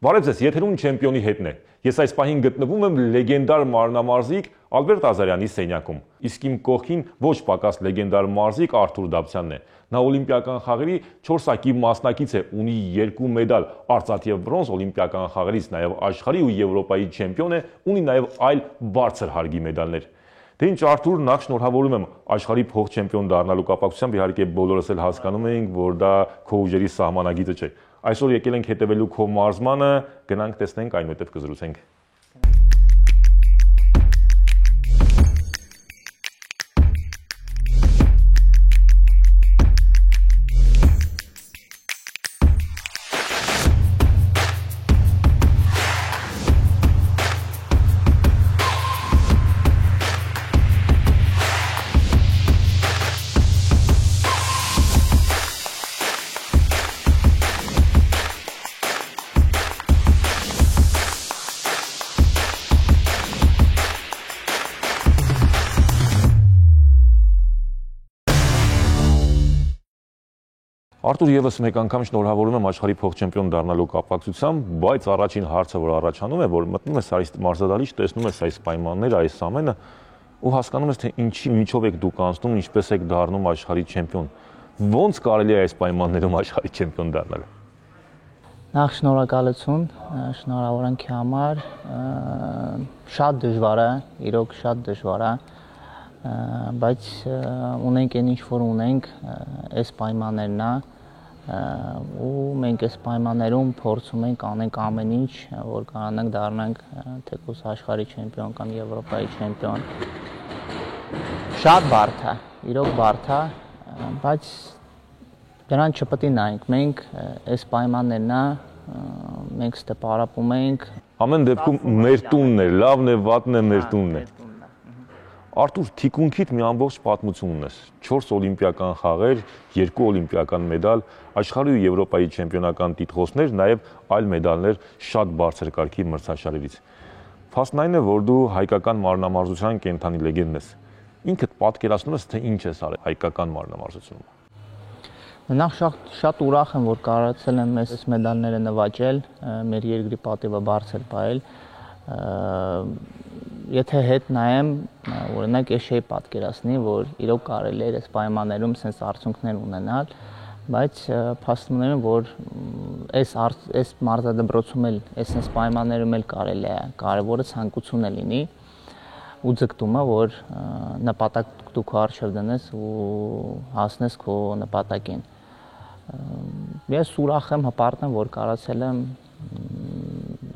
Բարև ձեզ, եթերում չեմպիոնի հետն է։ Ես այս պահին գտնվում եմ լեգենդար մարմնամարզիկ Ալբերտ Ազարյանի սենյակում։ Իսկ իմ կողքին ոչ պակաս լեգենդար մարզիկ Արթուր Դավթյանն է։ Նա օլիմպիական խաղերի 4 հակի մասնակից է, ունի 2 մեդալ, արծաթ եւ բրոնզ օլիմպիական խաղերից, նաեւ աշխարհի ու Եվրոպայի չեմպիոն է, ունի նաեւ այլ բարձր հարգի մեդալներ։ Դե ինչ Արթուր, նախ շնորհավորում եմ աշխարհի փոխ-չեմպիոն դառնալու կապակցությամբ, իհարկե բոլորս էլ հասկանում ենք, որ դա քո ուժերի սահմանագիծը չէ։ Այսօր եկել ենք հետևելու քո մարզմանը, գնանք տեսնենք, այնուհետև կզրուցենք։ Արթուր, եւս մեկ անգամ շնորհավորում եմ աշխարհի փոխ-չեմպիոն դառնալու կապակցությամբ, բայց առաջին հարցը, որ առաջանում է, որ մտնում ես այս մարզադահլիճ, տեսնում ես այս պայմանները, այս ամենը ու հասկանում ես, թե ինչի միջով եք դուք անցնում, ինչպես եք դառնում աշխարհի չեմպիոն։ Ոնց կարելի է այս պայմաններում աշխարհի չեմպիոն դառնալ։ Նախ շնորհակալություն, շնորհավորանքի համար, շատ դժվար է, իրոք շատ դժվար է, բայց ունենք այն ինչ որ ունենք, այս պայմաններն է ու մենք այս պայմաններում փորձում ենք անենք ամեն ինչ, որ կարողանանք դառնանք թեկուզ աշխարհի չեմպիոն կամ Եվրոպայի չեմպիոն։ Շատ բարդ է, իրոք բարդ է, բայց դրան չպետք է նայենք, մենք այս պայմաններն է, մենք ստե պարապում ենք։ Ամեն դեպքում մեր տունն է, լավն է, վատն է, մեր տունն է։ Արթուր, թիկունքիդ մի ամբողջ պատմություն ունես, 4 օլիմպիական խաղեր, 2 օլիմպիական մեդալ, աշխարհի ու Եվրոպայի չեմպիոնական տիտղոսներ, նաև այլ մեդալներ շատ բարձր կարգի մրցաշարերից։ Փաստն այն է, որ դու հայկական մարմնամարզության կենդանի լեգենդն ես։ Ինքդ պատկերացնում ես, թե ինչ ես արել հայկական մարմնամարզությունում։ Նախ շատ ուրախ եմ, որ կարողացել եմ այս մեդալները նվաճել, մեր երկրի պատիվը բարձր պահել։ Եթե հետ նայեմ, օրինակ ես չէի պատկերացնի, որ իրոք կարելի է այս պայմաններում sense արդյունքներ ունենալ, բայց փաստում եմ, որ այս մարզադպրոցում էլ այս պայմաններում էլ կարելի է, կարևորը ցանկությունը լինի ու ձգտումը, որ նպատակ դու քո առջև դնես ու հասնես քո նպատակին։ Ես ուրախ եմ, հպարտ եմ, որ կարողացել եմ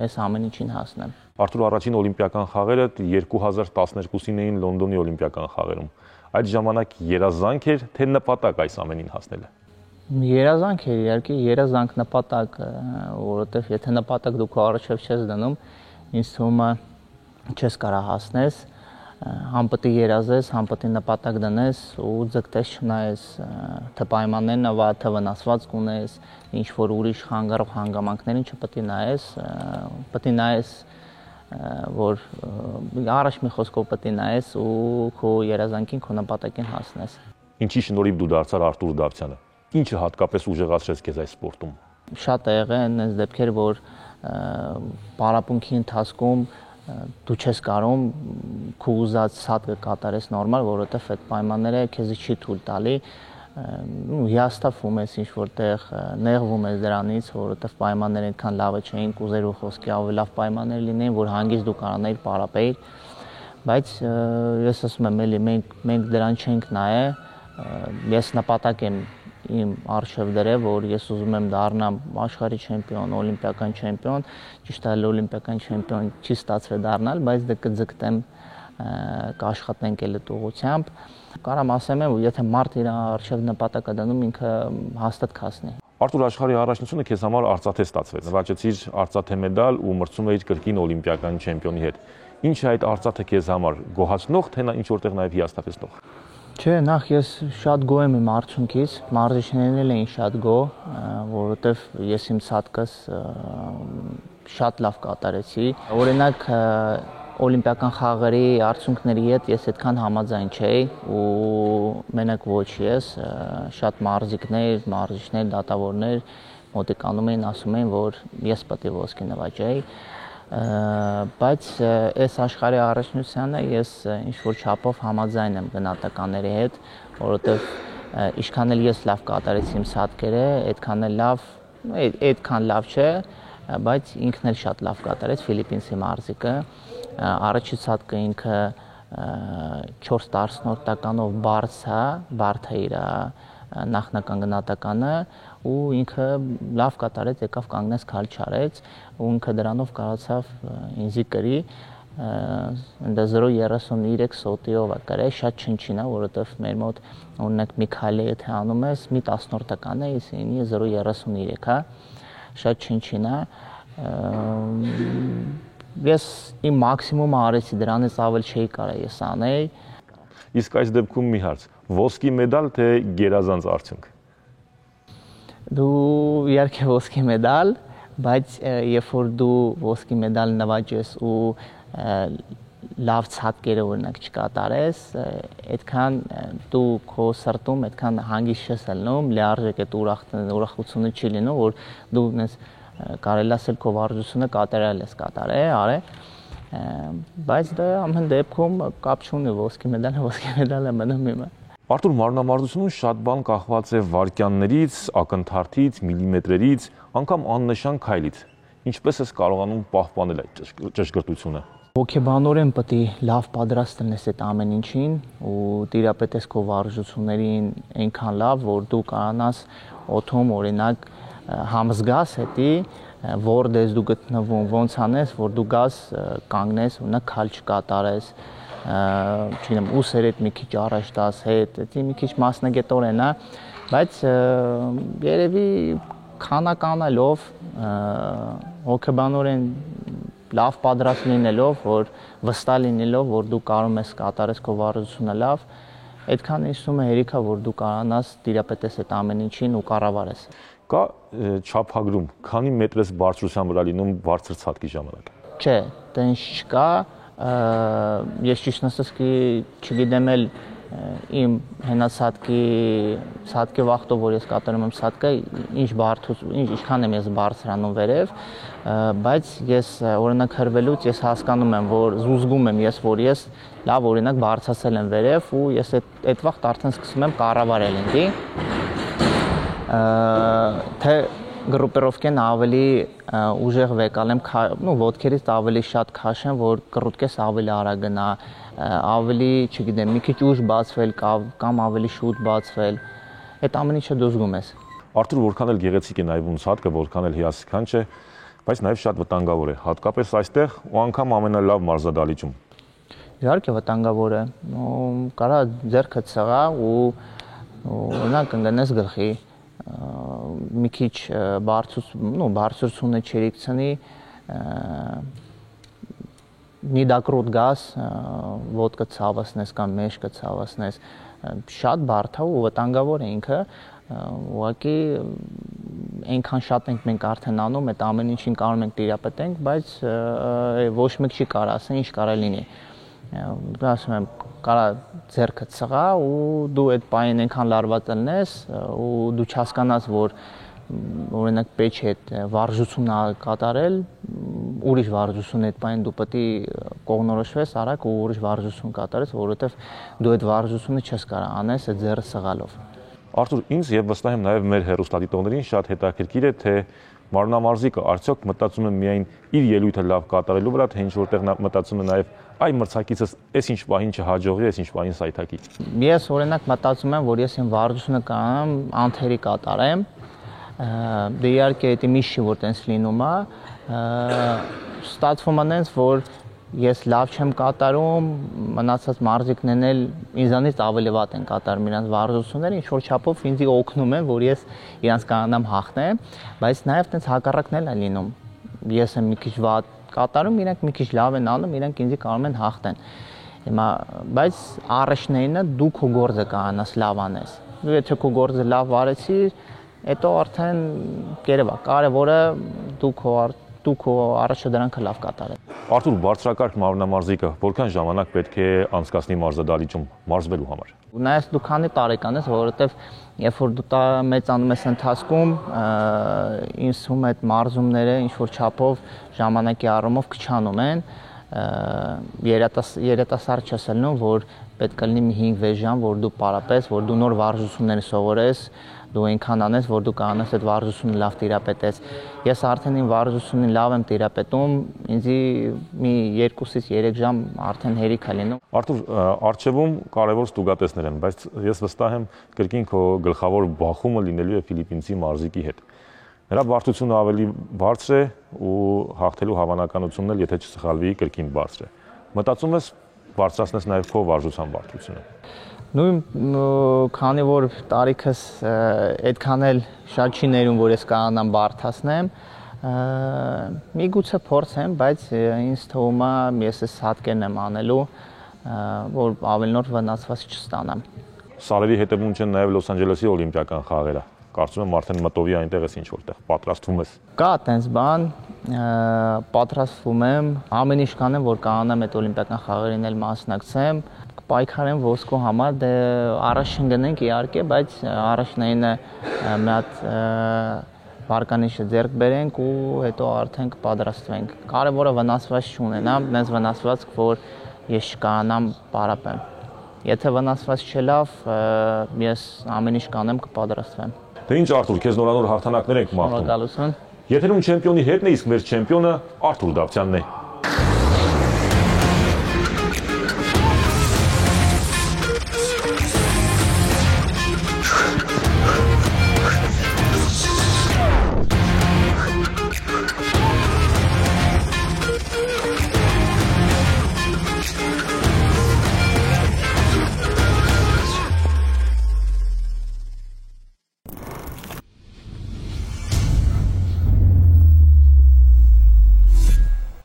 այս ամեն ինչին հասնեմ։ Արթուր, առաջին օլիմպիական խաղերը 2012-ին էին Լոնդոնի օլիմպիական խաղերում։ Այդ ժամանակ երազանք էր, թե նպատակ այս ամենին հասնելը։ Երազանք էր, իհարկե, երազանք նպատակ, որովհետև եթե նպատակ դու քո առջև չես դնում, ինձ թվում է չես կարող հասնես, համ պետք է երազես, համ պետք է նպատակ դնես ու ձգտես չնայես, թե պայմաններն վատ, թե վնասված կունես, ինչ որ ուրիշ խանգարող հանգամանքներին չպետք է նայես, պետք է նայես, որ առաջ մի խոսքով պետք է նայես ու քո երազանքին, քո նպատակին հասնես։ Ինչի շնորհիվ դու դարձար Արթուր Դավթյանը։ Ինչը հատկապես ուժեղացրեց քեզ այս սպորտում։ Շատ եղել են այնպես դեպքեր, որ պարապմունքի ընթացքում դու չես կարող քո ուզած սատկը կատարես նորմալ, որովհետև այդ պայմանները քեզ չի թույլ տալի, հիասթափվում ես ինչ որտեղ, նեղվում ես դրանից, որովհետև պայմանները այնքան լավը չէին, կուզեր ու խոսքի ավելի լավ պայմաններ լինեին, որ հանգիստ դու կարողանայիր պարապեիր, բայց ես ասում եմ, էլի մենք դրան չենք նայե, ես նպատակ եմ իմ առջև դրել, որ ես ուզում եմ դառնամ աշխարհի չեմպիոն, օլիմպիական չեմպիոն, ճիշտ է, օլիմպիական չեմպիոն չի ստացվել դառնալ, բայց դե կձգտեմ կաշխատենք էլ այդ ուղղությամբ։ Կարամ ասեմ, եթե մարդ իր առջև նպատակ է դնում, ինքը հաստատ կհասնի։ Արթուր, աշխարհի առաջնությունը քեզ համար արծաթե ստացվեց։ Նվաճեցիր արծաթե մեդալ ու մրցում էիր կրկին օլիմպիական չեմպիոնի հետ։ Ինչ է այդ արծաթե քեզ համար գոհացնող, թե նա ինչ որտեղ նաև հիասթափեցնող։ Չէ, նախ ես շատ գոհ եմ իմ արդյունքից, մարզիչներն էլ էին շատ գոհ, որովհետև ես իմ ցածկս շատ լավ կատարեցի։ Օրինակ օլիմպիական խաղերի արդյունքների հետ ես այդքան համաձայն չէի ու մենակ ոչ ես, շատ մարզիկներ, մարզիչներ, դատավորներ մոտիկանում էին, ասում էին, որ ես պետք է ոսկի նվաճեի, բայց այս աշխարհի առաջնությանը ես ինչ-որ չափով համաձայն եմ գնահատականների հետ, որովհետև ինչքան էլ ես լավ կատարեցի իմ սատկերը, այդքան լավ չէ, բայց ինքն էլ շատ լավ կատարեց Ֆիլիպինսի մարզիկը, առաջի սատկը ինքը 4/10-ով բարդ է իր նախնական գնահատականը ու ինքը լավ կատարեց, եկավ կանգնեց, քալ չարեց ու ինքը դրանով կարողացավ ինձի կրի ընդ 0.33 սոտիով է կրել, շատ չնչին է, որովհետև մեր մոտ օրինակ մի քայլը եթե անում ես, մի 10-ական է, իսինի 0.33 է, շատ չնչին է, ես իմ մաքսիմումը արեցի, դրանից ավել չէի կարող ես անել։ Իսկ այս դեպքում մի հարց, ոսկի մեդալ թե գերազանց արդյունք։ Դու իհարկե ոսկի մեդալ, բայց երբ որ դու ոսկի մեդալ նվաճես ու լավ ցածկերը օրինակ չկատարես, այդքան դու քո սրտում այդքան հանգիստ չես ելնում, լիարժեք այդ ուրախությունը չի լինում, որ դու նես կարելի ասել քո վարժությունը կատարել ես արել, բայց դա ամեն դեպքում կապ չունի ոսկի մեդալը մնում իմը։ Արթուր, մարմնամարզությունում շատ բան կախված է վայրկյաններից, ակնթարթից, միլիմետրերից, անգամ աննշան քայլից։ Ինչպես ես կարողանում պահպանել այդ ճշգրտությունը։ Հոգեբանորեն պետք է լավ պատրաստ լինես այդ ամեն ինչին ու տիրապետես քո վարժություններին այնքան լավ, որ դու կարողանաս օդում օրինակ համզգաս հետի, որտես դու գտնվում, ոնց անես, որ դու գաս կանգնես, օրինակ քալ չկատարես, չգիտեմ, ուսեր հետ մի քիչ առաջ տաս հետ, դա մի քիչ մասնագետորեն է, բայց երևի քանականալով հոգեբանորեն լավ պատրաստ լինելով, որ վստահ լինելով, որ դու կարող ես կատարես քո վարժությունը լավ, այդքան ինձ հերիք է, որ դու կարողանաս տիրապետես այդ ամեն ինչին ու կառավարես։ Կա չափագրում, քանի մետր ես բարձրության վրա լինում բարձր ցատկի ժամանակ։ Չէ, դա ինչ չկա, ես ճիշտ ասած չգիտեմ էլ իմ հենացածկի վախտով, որ ես կատարում եմ ցածկը, ինչքան եմ ես բարձրանում վերև, բայց ես օրինակ հրվելուց ես հասկանում եմ, որ զուզգում եմ ես, որ ես լավ օրինակ բարձրացել եմ վերև ու ես այդ վաղտ արդեն սկսում եմ կառավարել ինձի, թե գրուպերովկեն ավելի ուժեղ վեկալեմ, ոտքերից ավելի շատ քաշեմ, որ կռուտքես ավելի արագ գնա, ավելի, չգիտեմ, մի քիչ ուժ բացվել կամ ավելի շուտ բացվել, այդ ամեն ինչը դու զգում ես։ Արթուր, որքան էլ գեղեցիկ է նայվում ցատկը, որքան էլ հիասքանչ է, բայց նաև շատ վտանգավոր է, հատկապես այստեղ ու անգամ ամենալավ մարզադահլիճում։ Իհարկե վտանգավոր է, կարա ձեռքդ սղա ու օրինակ ընկնես գլխի, մի քիչ բարձրությունը չերիքցնի, նիդակրոտ գաս, ոտքը ցավացնես կամ մեջքը ցավացնես, շատ բարդ է ու վտանգավոր է ինքը, ուղղակի այնքան շատ ենք մենք արդեն անում, այդ ամեն ինչին կարող ենք տիրապետենք, բայց ոչ մեկ չի կարող ասել ինչ կարող լինի։ Ասում եմ, կարա ձեռքդ սղա ու դու այդ պահին այնքան լարված ելնես ու դու չհասկանաս, որ օրինակ պետք է այդ վարժությունը կատարել, ուրիշ վարժություն այդ պահին դու պետք է կողնորոշվես արագ ու ուրիշ վարժություն կատարես, որովհետև դու այդ վարժությունը չես կարող անես այդ ձեռը սղալով։ Արթուր, ինձ եւ վստահ եմ նաև մեր հեռուստադիտողներին շատ հետաքրքիր է, թե մարմնամարզիկը արդյոք մտածում է միայն իր ելույթը լավ կատարելու վրա, թե ինչ որտեղ նա մտածում է նաև այ մրցակիցս այս ինչ պահին չհաջողի, այս ինչ պահին սայթակի։ Ես օրինակ մտածում եմ, որ ես իմ վարժությունը կանեմ անթերի կատարեմ, դե իհարկե դա միշտ չի որ տենց լինում է, ստացվում է նենց, որ ես լավ չեմ կատարում, մնացած մարզիկներն էլ ինձանից ավելի վատ են կատարում իրենց վարժությունները, ինչ որ չափով ինձ օգնում են, որ ես իրանց կանամ հաղթեմ, բայց նաև տենց հակառակն էլ է լինում։ Ես եմ մի քիչ վատ կատարում, իրանք մի քիչ լավ են անում, իրանք ինձ կարող են հաղթեն։ Հիմա, բայց առաջնայինը դու քո գործը կանաս լավ անես։ Եթե քո գործը լավ արեցիր, հետո արդեն կարևորը դու քո դու քո առաջադրանքը լավ կատարես։ Արթուր, բարձրակարգ մարմնամարզիկը որքան ժամանակ պետք է անցկացնի մարզադահլիճում մարզվելու համար։ Նայես դու քանի տարեկան ես, որովհետև երբ որ դու մեծանում ես ընթացքում, ինձ թվում է այդ մարզումները ինչ որ չափով ժամանակի առումով քչանում են, երիտասարդ չես ելնում, որ պետք է լինի մի 5-6 ժամ, որ դու պարապես, որ դու նոր վարժություններ սովորես, դու այնքան անես, որ դու կանես այդ վարժությունը լավ տիրապետես։ Ես արդեն իմ վարժությունին լավ եմ տիրապետում, ինձի մի 2-ից 3 ժամ արդեն հերիք է լինում։ Արթուր, արխիվում կարևոր ստուգատեսներ են, բայց ես վստահ եմ կրկին քո գլխավոր բախումը լինելու է ֆիլիպինցի մարզիկի հետ։ Նրա բարդությունը ավելի բարձր է ու հաղթելու հավանականությունն էլ, եթե չսխալվի, կրկին բարձր է։ Մտածում ես բարձրացնես նաև քո վարժության բարդությունը։ Նույն քանի որ տարիքս այդքան էլ շատ չի ներում, որ ես կարողանամ բարդացնեմ, միգուցե փորձեմ, բայց ինձ թվում է ես այս հատկերն եմ անելու, որ ավելի նոր վնասված չստանամ։ Սարերի հետևում չեն նաև Լոս Անջելեսի օլիմպիական խաղերը։ Կարծում եմ արդեն մտովի այնտեղ ես ինչ որտեղ պատրաստվում ես։ Կա այդպես բան, պատրաստվում եմ, ամեն ինչ կանեմ, որ կարողանամ այդ օլիմպիական խաղերին էլ մասնակցեմ, կպայքարեմ ոսկու համար, դե առաջ չընկնենք իհարկե, բայց առաջնայինը մի հատ վարկանիշը ձեռք բերենք ու հետո արդեն կպատրաստվենք։ Կարևորը վնասված չունենամ, մեզ վնասված, որ ես չկարանամ պարապեմ։ Եթե վնասված չէ լավ, ես ամեն ինչ կանեմ, կպատրաստվեմ։ Դե ինչ Արթուր, քեզ նորանոր հաղթանակներ ենք մաղթում։ Շնորհակալություն։ Եթերում չեմպիոնի հետն է, իսկ մեր չեմպիոնը Արթուր Դավթյանն է։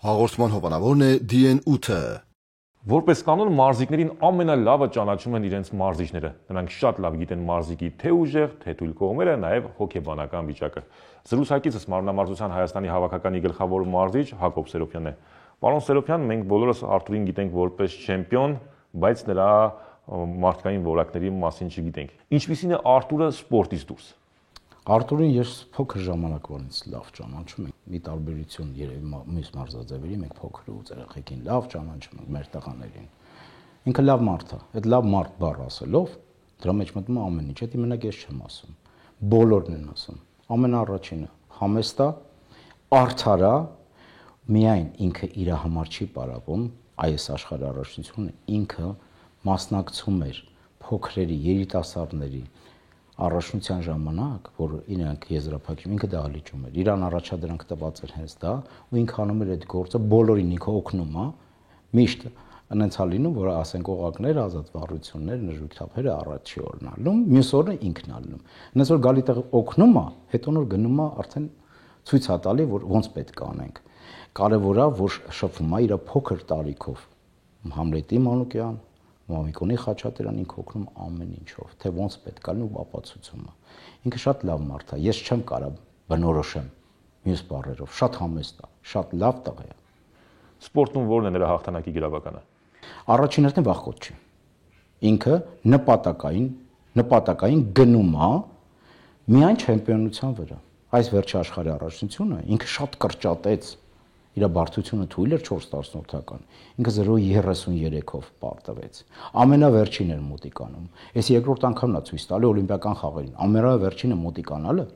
Հաղորդման հովանավորն է DN8-ը։ Որպես կանոն մարզիկներին ամենալավը ճանաչում են իրենց մարզիչները։ Նրանք շատ լավ գիտեն մարզիկի թե ուժեղ, թե թույլ կողմերը, նաև հոգեբանական վիճակը։ Զրուցակիցս մարմնամարզության Հայաստանի հավաքականի գլխավոր մարզիչ Հակոբ Սերոբյանն է։ Պարոն Սերոբյան, մենք բոլորս Արթուրին գիտենք որպես չեմպիոն, բայց նրա մարդկային որակների մասին չգիտենք։ Ինչպիսին է Արթուրը սպորտից դուրս։ Արթուրին ես փոքր ժամանակվանից լավ ճանաչում եմ, մի տարբերություն երևի մյուս մարզաձևերի, մենք փոքր ու երեխեքին լավ ճանաչում ենք, մեր տղաներին։ Ինքը լավ մարդ է, այդ լավ մարդ բառ ասելով, դրա մեջ մտնում է ամեն ինչ, դա մենակ ես չեմ ասում։ Բոլորն են ասում։ Ամենաառաջինը համեստ է, արդար է, միայն ինքը իր համար չի պարապում, այս աշխարհի առաջնությունը ինքը մասնակցում էր փոքրերի, երիտասարդների առաջնության ժամանակ, որ իրենք եզրափակում, ինքը դահլիճում էր, իրան առաջադրանք տված էր հենց դա, ու ինքը անում էր այդ գործը, բոլորին ինքը օգնում է, միշտ այնց է լինում, որ ասենք օղակներ, ազատ վարություններ, նժույգթափերը առաջի օրն ալնում, մյուս օրը ինքն ալնում։ Այնպես որ գալի տեղ օգնում է, հետո նոր գնում է արդեն ցույց է տալի, որ ոնց պետք է անենք։ Կարևոր է, որ շփվում է իր փոքր տարիքով։ Համլետի Մանուկյան, Մամիկոնի Խաչատրյան ինքը օգնում ամեն ինչով, թե ոնց պետք է լինի ապացուցումը։ Ինքը շատ լավ մարդ է, ես չեմ կարող բնորոշեմ մյուս բառերով, շատ համեստ է, շատ լավ տղա է։ Սպորտում ո՞րն է նրա հաղթանակի գրավականը։ Առաջին հերթին վախկոտ չի։ Ինքը նպատակային գնում է միայն չեմպիոնության վրա։ Այս վերջի աշխարհի առաջնությունը ինքը շատ կրճատեց իր բարդությունը թույլ էր 4 տասնորդական, ինքը 0.33-ով պարտվեց։ Ամենավերջին էր մոտիկանում։ Այս երկրորդ անգամն է ցույց տալի օլիմպիական խաղերին։ Ամենավերջինը մոտիկանալը,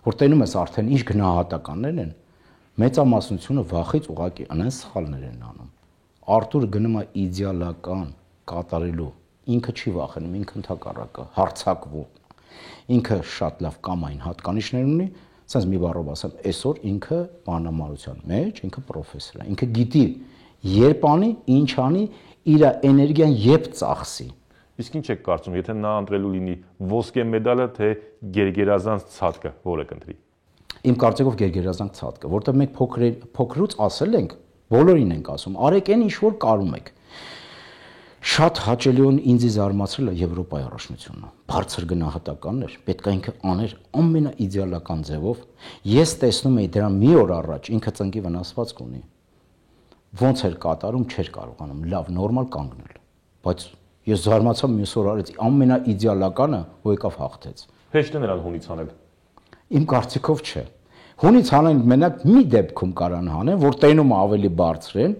որ տենում ես արդեն ինչ գնահատականներ են, մեծամասնությունը վախից ուղղակի անեն սխալներ են անում։ Արթուրը գնում է իդեալական կատարելու, ինքը չի վախենում, ինքը ընդհակառակը հարձակվում։ Ինքը շատ լավ կամային հատկանիշներ ունի, ասես մի բառով ասեմ, այսօր ինքը մանրամարության մեջ, ինքը պրոֆեսոր է, ինքը գիտի երբ անի, ինչ անի, իր էներգիան երբ ծախսի։ Իսկ ինչ եք կարծում, եթե նա ընտրելու լինի ոսկե մեդալը, թե գերգերազանց ցածկը, որը կընտրի։ Իմ կարծիքով գերգերազանց ցածկը, որտեղ մենք փոքրուց ասել ենք, բոլորին ենք ասում, արեք այն ինչ որ կարում եք։ Շատ հաճելիորեն ինձ զարմացրել է Եվրոպայի առաջնությունը։ Բարձր գնահատականներ, պետք է ինքը աներ ամենաիդեալական ձևով։ Ես տեսնում էի դրա մի օր առաջ ինքը ծնկի վնասվածք ունի։ Ոնց էր կատարում, չէր կարողանում լավ նորմալ կանգնել։ Բայց ես զարմացա մյուս օր արեց ամենաիդեալականը, ու եկավ հաղթեց։ Հեշտ է նրան հունից անել։ Իմ կարծիքով չէ։ Հունից հանեն մենակ մի դեպքում կարան հանեն, որ տենում ավելի բարձր են,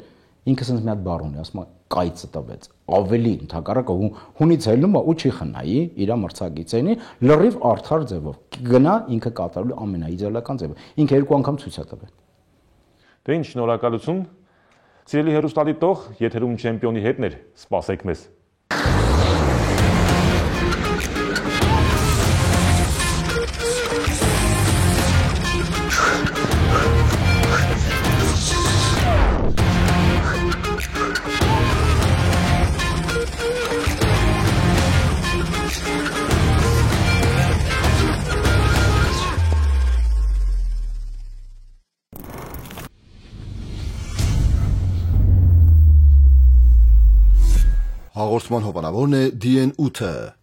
ինքը ասես մի հատ բառ ունի, ասում է կայծը տվեց։ Ավելի ընդհակառակը հունից ելնում է ու չի խնայի, իր մրցակիցենի լրիվ արդար ձևով։ Գնա ինքը կատարելու ամենաիդեալական ձևը։ Ինքը երկու անգամ ցույց է տվել։ Դե ինչ, շնորհակալություն։ Սիրելի հեռուստադիտող, եթերում չեմպիոնի հետն էր, սպասեք մեզ։ Հաղորդման հովանավորն է DN8-ը։